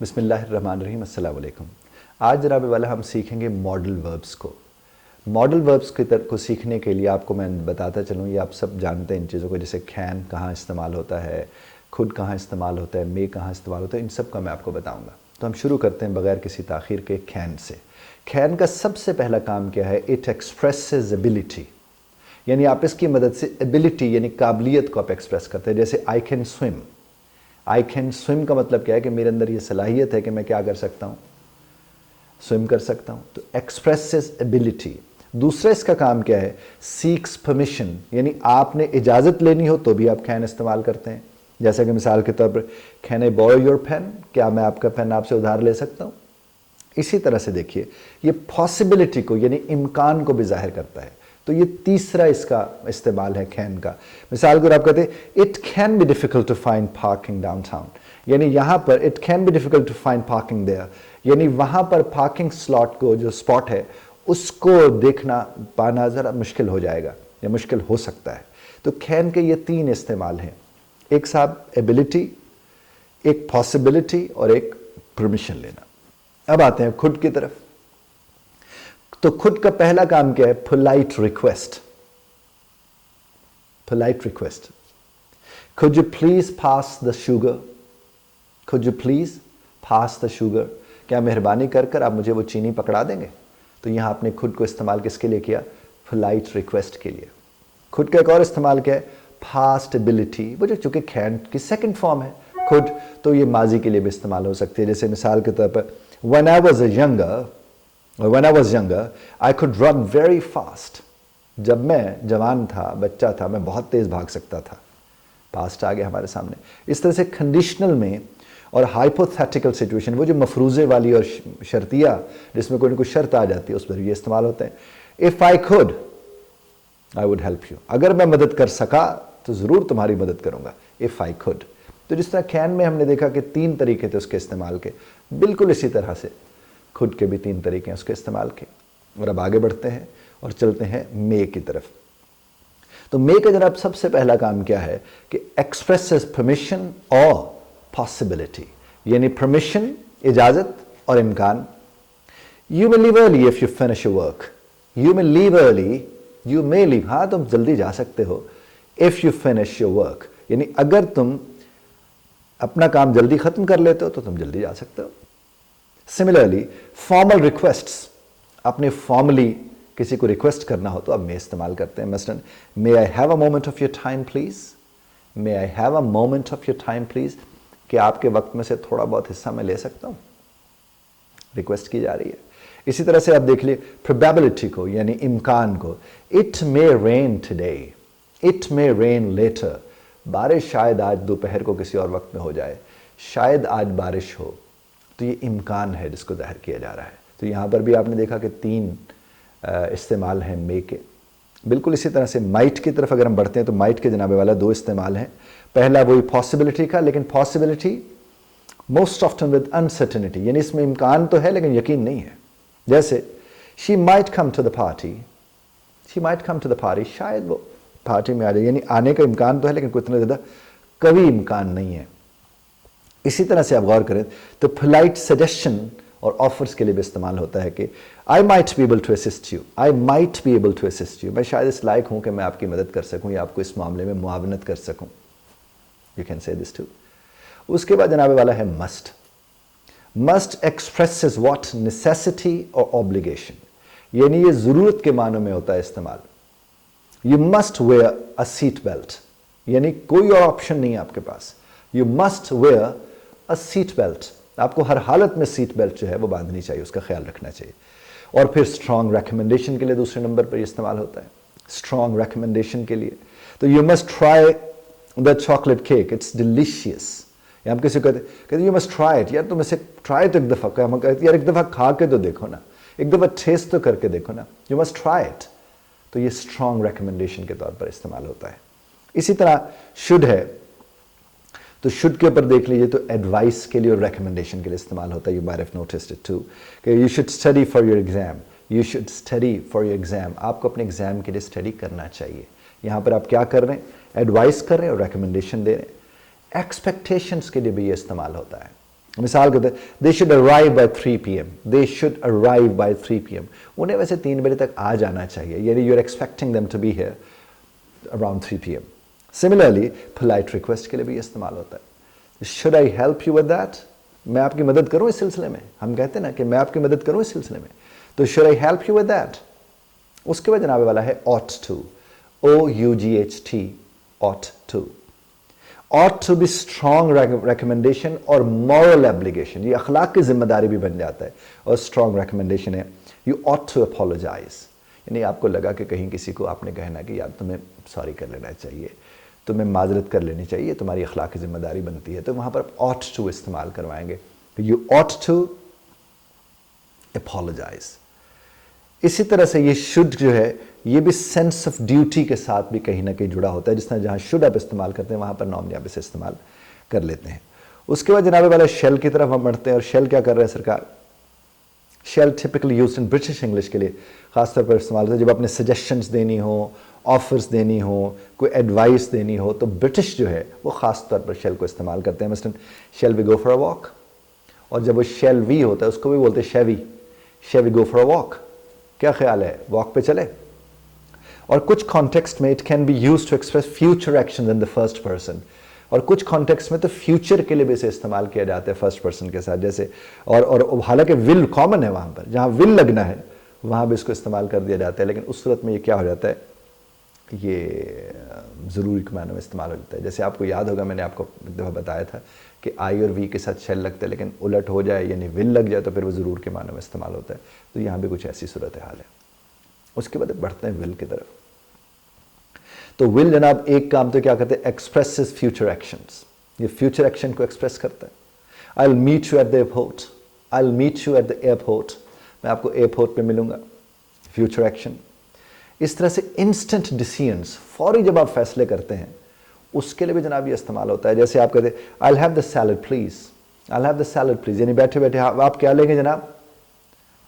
बिस्मिल्लाहिर्रहमानिर्रहीम, अस्सलाम वालेकुम। आज जनाब वाला हम सीखेंगे मॉडल वर्ब्स को। मॉडल वर्ब्स को सीखने के लिए आपको मैं बताता चलूँ, ये आप सब जानते हैं इन चीज़ों को, जैसे कैन कहाँ इस्तेमाल होता है, खुद कहाँ इस्तेमाल होता है, मे कहाँ इस्तेमाल होता है, इन सब का मैं आपको बताऊँगा। तो हम शुरू करते हैं बग़ैर किसी ताख़ीर के कैन से। कैन का सबसे पहला काम क्या है? इट एक्सप्रेसेस एबिलिटी, यानी आप इसकी मदद से एबिलिटी यानी काबिलियत को आप एक्सप्रेस करते हैं। जैसे I can swim. I can swim का मतलब क्या है कि मेरे अंदर ये सलाहियत है कि मैं क्या कर सकता हूँ, स्विम कर सकता हूँ। तो एक्सप्रेसेस एबिलिटी। दूसरा इसका काम क्या है? सीक्स परमिशन, यानी आपने इजाज़त लेनी हो तो भी आप कैन इस्तेमाल करते हैं। जैसा कि मिसाल के तौर पर can I borrow your pen, क्या मैं आपका पेन आपसे उधार ले सकता हूँ। इसी तरह से देखिए, ये पॉसिबिलिटी को यानी इम्कान को भी जाहिर करता है। तो ये तीसरा इसका इस्तेमाल है कैन का। मिसाल के आप कहते हैं it can be difficult to find parking downtown, यानी यहाँ पर it can be difficult to find parking there, यानी वहाँ पर पार्किंग स्लॉट को जो स्पॉट है उसको देखना पाना ज़रा मुश्किल हो जाएगा या मुश्किल हो सकता है। तो कैन के ये तीन इस्तेमाल हैं, एक साहब एबिलिटी, एक पॉसिबिलिटी और एक परमिशन लेना। अब आते हैं खुद की तरफ। तो खुद का पहला काम क्या है? Polite request. Polite request, could you please pass the sugar, could you please pass the sugar, क्या मेहरबानी कर कर आप मुझे वो चीनी पकड़ा देंगे। तो यहां आपने खुद को इस्तेमाल किसके लिए किया? पोलाइट रिक्वेस्ट के लिए। खुद का एक और इस्तेमाल क्या है? पास्ट एबिलिटी, वो जो चूंकि कैन की सेकंड फॉर्म है खुद, तो ये माजी के लिए भी इस्तेमाल हो सकती है। जैसे मिसाल के तौर पर when I was younger I could run very fast, जब मैं जवान था, बच्चा था, मैं बहुत तेज भाग सकता था। पास्ट आ गया हमारे सामने। इस तरह से कंडीशनल में और हाइपोथेटिकल सिचुएशन, वो जो मफरूजे वाली और शर्तिया जिसमें कोई ना कोई शर्त आ जाती है, उस पर ये इस्तेमाल होते हैं। If I could I would help you, अगर मैं मदद कर सका तो जरूर तुम्हारी मदद करूंगा। If I could. तो जिस तरह कैन में हमने देखा कि तीन तरीके थे उसके इस्तेमाल के, बिल्कुल इसी तरह से खुद के भी तीन तरीके हैं उसके इस्तेमाल के। और अब आगे बढ़ते हैं और चलते हैं मे की तरफ। तो मे का जनाब सबसे पहला काम क्या है कि एक्सप्रेसेस परमिशन और पॉसिबिलिटी, यानी परमिशन इजाजत और इम्कान। You may leave early if you finish your work, you may leave early, you may leave, हाँ तुम जल्दी जा सकते हो। If you finish your work, यानी अगर तुम अपना काम जल्दी खत्म कर लेते हो तो तुम जल्दी जा सकते हो। सिमिलरली फॉर्मल रिक्वेस्ट्स, आपने फॉर्मली किसी को रिक्वेस्ट करना हो तो आप मे इस्तेमाल करते हैं। मसलन may I have a moment of your time please, may I have a moment of your time please, कि आपके वक्त में से थोड़ा बहुत हिस्सा मैं ले सकता हूं, रिक्वेस्ट की जा रही है। इसी तरह से आप देख लिए प्रोबेबिलिटी को यानी इम्कान को। It may rain today, it may rain later, बारिश शायद आज दोपहर को किसी और वक्त में हो जाए, शायद आज बारिश हो। तो ये इम्कान है जिसको जाहिर किया जा रहा है। तो यहाँ पर भी आपने देखा कि तीन इस्तेमाल हैं मे के। बिल्कुल इसी तरह से माइट की तरफ अगर हम बढ़ते हैं तो माइट के जनाबे वाला दो इस्तेमाल हैं। पहला वही पॉसिबिलिटी का, लेकिन possibility most often with uncertainty, यानी इसमें इम्कान तो है लेकिन यकीन नहीं है। जैसे she might come to the party, she might come to the party, शायद वो पार्टी में आ जाए, यानी आने का इम्कान तो है लेकिन इतना ज़्यादा कभी इम्कान नहीं है। इसी तरह से आप गौर करें तो पोलाइट सजेशन और ऑफर्स के लिए भी इस्तेमाल होता है कि I might be able to assist you, I might be able to assist you, मैं शायद इस लायक हूं कि मैं आपकी मदद कर सकूं या आपको इस मामले में मुआवनत कर सकूं। You can say this too. उसके बाद जनाबे वाला है must. Must expresses what? Necessity और ऑब्लिगेशन, यानी ये जरूरत के मानों में होता है इस्तेमाल। You must wear a seat belt, यानी कोई और ऑप्शन नहीं है आपके पास। You must wear a seat belt, आपको हर हालत में सीट बेल्ट जो है वो बांधनी चाहिए, उसका ख्याल रखना चाहिए। और फिर स्ट्रॉन्ग रिकमेंडेशन के लिए दूसरे नंबर पर इस्तेमाल होता है, स्ट्रॉन्ग रिकमेंडेशन के लिए। तो you must try the chocolate cake, it's delicious. या हम किसी को कहते यू मस्ट ट्राई इट, यार तुम इसे ट्राई तो एक दफ़ा, हम कहते यार एक दफ़ा खा के तो देखो ना, एक दफ़ा टेस्ट तो करके देखो ना, यू मस्ट ट्राई इट। तो ये स्ट्रॉन्ग रिकमेंडेशन के तौर पर इस्तेमाल होता है। इसी तरह शुड है, तो शुड के ऊपर देख लीजिए तो एडवाइस के लिए और रिकमेंडेशन के लिए इस्तेमाल होता है। You might have noticed it too कि you should study for your exam, you should study for your exam, आपको अपने एग्जाम के लिए स्टडी करना चाहिए। यहाँ पर आप क्या कर रहे हैं? एडवाइस कर रहे हैं और रिकमेंडेशन दे रहे हैं। एक्सपेक्टेशंस के लिए भी ये इस्तेमाल होता है मिसाल के तौर they should arrive by 3 PM, they should arrive by 3 PM, उन्हें वैसे 3 बजे तक आ जाना चाहिए, यानी you are expecting them to be here around 3 PM. Similarly polite request के लिए भी इस्तेमाल होता है, should I help you with that, मैं आपकी मदद करूं इस सिलसिले में, हम कहते हैं ना कि मैं आपकी मदद करूं इस सिलसिले में, तो should I help you with that. उसके बाद जनाबे वाला है ought to, OUGHT, ought to. ought to be strong recommendation और moral obligation, ये अखलाक की जिम्मेदारी भी बन जाता है, और strong recommendation है you ought to apologize, यानी आपको लगा कि कहीं किसी को आपने कहना कि यार तुम्हें सॉरी कर लेना चाहिए, तुम्हें माजरत कर लेनी चाहिए, तुम्हारी अखलाक की जिम्मेदारी बनती है, तो वहाँ पर ought to इस्तेमाल करवाएंगे, you ought to apologize. इसी तरह से ये शुड जो है ये भी सेंस ऑफ ड्यूटी के साथ भी कहीं ना कहीं जुड़ा होता है, जिस तरह जहाँ शुड आप इस्तेमाल करते हैं वहाँ पर नॉन आप इसे इस्तेमाल कर लेते हैं. उसके बाद जनाबे वाला शेल की तरफ हम बढ़ते हैं, और शेल क्या कर रहे हैं सरकार, shall typically used in British English के लिए खासतौर पर इस्तेमाल होता है जब आपने सजेशंस देनी हो, ऑफर्स देनी हो, कोई एडवाइस देनी हो, तो ब्रिटिश जो है वो ख़ास तौर पर शेल को इस्तेमाल करते हैं. मसलन shall we go for a walk, और जब वो शेल वी होता है उसको भी बोलते हैं shall we go for a walk, क्या ख्याल है वॉक पे चले. और कुछ कॉन्टेक्स्ट में it can be used to express future action in the first person, और कुछ कॉन्टेक्स्ट में तो फ्यूचर के लिए भी इसे इस्तेमाल किया जाता है फर्स्ट पर्सन के साथ, जैसे और हालांकि विल कॉमन है, वहाँ पर जहाँ विल लगना है वहाँ भी इसको इस्तेमाल कर दिया जाता है, लेकिन उस सूरत में ये क्या हो जाता है, ये ज़रूरी के मायने में इस्तेमाल हो जाता है. जैसे आपको याद होगा मैंने आपको एक दफ़ा बताया था कि आई और वी के साथ शेल लगता है, लेकिन उलट हो जाए यानी विल लग जाए तो फिर वो ज़रूर के मानों में इस्तेमाल होता है. तो यहाँ भी कुछ ऐसी सूरत हाल है. उसके बाद बढ़ते हैं विल की तरफ. तो विल जनाब एक काम तो क्या करते हैं, एक्सप्रेसेस फ्यूचर एक्शंस, ये फ्यूचर एक्शन को एक्सप्रेस करता है. I will meet you at the airport, I will meet you at the airport, मैं आपको एयरपोर्ट पे मिलूंगा, फ्यूचर एक्शन. इस तरह से इंस्टेंट डिसीजंस, फौरी जब आप फैसले करते हैं उसके लिए भी जनाब ये इस्तेमाल होता है. जैसे आप कहते हैं I will have the salad please, I will have the salad please, यानी बैठे बैठे आप क्या लेंगे जनाब,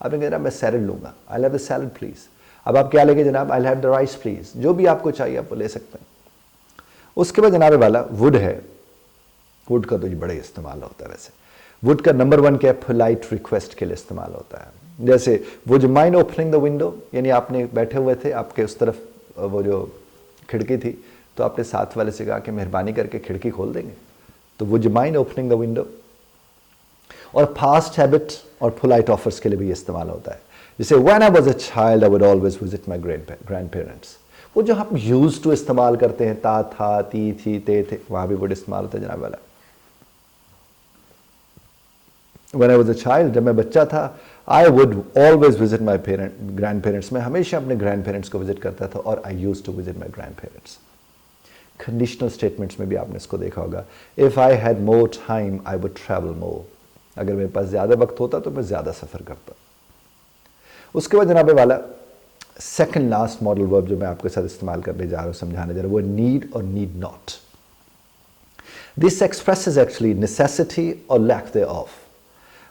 आपने कहा जनाब मैं सैलड लूंगा, I will have the salad please. अब आप क्या लेंगे जनाब, I will have the rice please, जो भी आपको चाहिए आप वो ले सकते हैं. उसके बाद जनाब वाला वुड है, वुड का तो ये बड़े इस्तेमाल होता है. वैसे वुड का नंबर 1 क्या है, पोलाइट रिक्वेस्ट के लिए इस्तेमाल होता है. जैसे would you mind opening the window, यानी आपने बैठे हुए थे, आपके उस तरफ वो जो खिड़की थी, तो आपने साथ वाले से कहा कि मेहरबानी करके खिड़की खोल देंगे, तो would you mind opening the window. और पास्ट हैबिट और पोलाइट ऑफर्स के लिए भी इस्तेमाल होता है. जैसे when I was a child I would always visit my grand parents, वो जो हम यूज टू इस्तेमाल करते हैं, ता था, ती थी, ते थे, वहां भी वुड इस्तेमाल होता है जनाब वाला. When I was a child, जब मैं बच्चा था, I would always visit my grandparents. मैं हमेशा अपने grandparents को visit करता था, और I used to visit my grandparents. Conditional statements में भी आपने इसको देखा होगा. If I had more time, I would travel more. अगर मेरे पास ज़्यादा वक्त होता तो मैं ज़्यादा सफ़र करता. उसके बाद जनाबे वाला सेकंड लास्ट मॉडल वर्ब जो मैं आपके साथ इस्तेमाल करने जा रहा हूँ, समझाने जा रहा हूँ, वो नीड और need not. This expresses actually necessity और लैक देयरऑफ.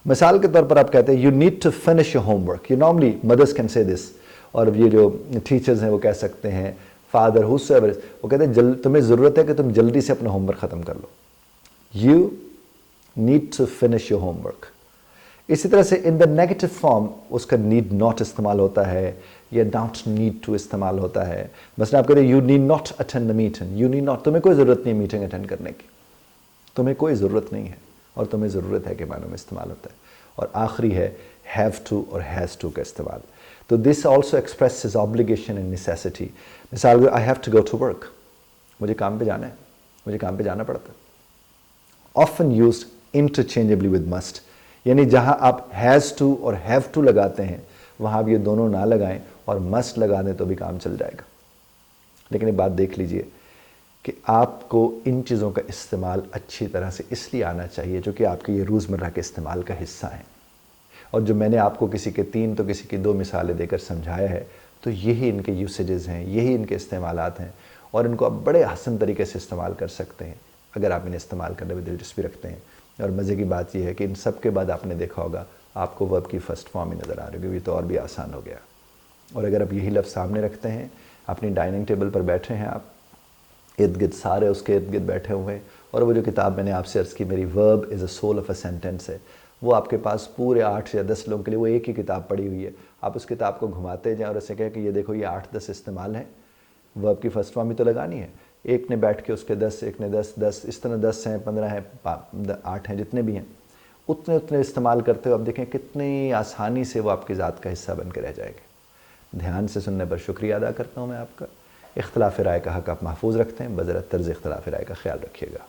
मिसाल के तौर पर आप कहते हैं you need to finish your homework, you normally mothers can say this, और ये जो टीचर्स हैं वो कह सकते हैं, फादर हुसएवर, वो कहते हैं तुम्हें ज़रूरत है कि तुम जल्दी से अपना होमवर्क ख़त्म कर लो. You need to finish your homework. इसी तरह से इन द नेगेटिव फॉर्म उसका नीड नॉट इस्तेमाल होता है, या नॉट नीड टू इस्तेमाल होता है. मसलन आप कहते हैं you need not attend the meeting, you need not, तुम्हें कोई ज़रूरत नहीं मीटिंग अटेंड करने की, तुम्हें कोई ज़रूरत नहीं है, और तुम्हें ज़रूरत है के मानों में इस्तेमाल होता है. और आखिरी है हैव टू और हैज़ टू का इस्तेमाल. तो this also expresses obligation and necessity. मिसाल I have to go to work, मुझे काम पे जाना है, मुझे काम पे जाना पड़ता है. Often used interchangeably with must, यानी जहाँ आप हैज़ टू और हैव टू लगाते हैं वहाँ आप ये दोनों ना लगाएं और मस्ट लगा दें तो भी काम चल जाएगा. लेकिन एक बात देख लीजिए कि आपको इन चीज़ों का इस्तेमाल अच्छी तरह से इसलिए आना चाहिए जो कि आपके ये रोज़मर्रा के इस्तेमाल का हिस्सा हैं. और जो मैंने आपको किसी के 3 तो किसी की 2 मिसालें देकर समझाया है, तो यही इनके यूसेजेस हैं, यही इनके इस्तेमालात हैं, और इनको आप बड़े हसन तरीके से इस्तेमाल कर सकते हैं अगर आप इन्हें इस्तेमाल करने में दिलचस्पी रखते हैं. और मज़े की बात यह है कि इन सब के बाद आपने देखा होगा आपको वर्ब की फ़र्स्ट फॉर्म ही नज़र आ रही होगी, तो और भी आसान हो गया. और अगर आप यही लफ्ज़ सामने रखते हैं, अपनी डाइनिंग टेबल पर बैठे हैं, आप इर्द गिर्द सारे उसके इर्द गिर्द बैठे हुए हैं, और वो जो किताब मैंने आपसे अर्ज़ की, मेरी verb is a soul of a sentence है, वो आपके पास पूरे 8 या 10 लोगों के लिए वो एक ही किताब पड़ी हुई है। आप उस किताब को घुमाते जाएं और ऐसे कहें कि ये देखो ये 8-10 इस्तेमाल हैं, वर्ब की फर्स्ट फॉर्म ही तो लगानी है। एक ने बैठ के उसके 10, एक ने 10, इस तरह 10 हैं, 15 हैं, 8 हैं, जितने भी हैं उतने उतने इस्तेमाल करते हो। अब देखें कितनी आसानी से वो आपकी ज़ात का हिस्सा बन के रह जाएगा। ध्यान से सुनने पर शुक्रिया अदा करता हूँ मैं आपका। इख्तिलाफ़ राय का हक़ आप महफूज रखते हैं, बज़रत तर्ज़ इख्तिलाफ़ राय का ख्याल रखिएगा।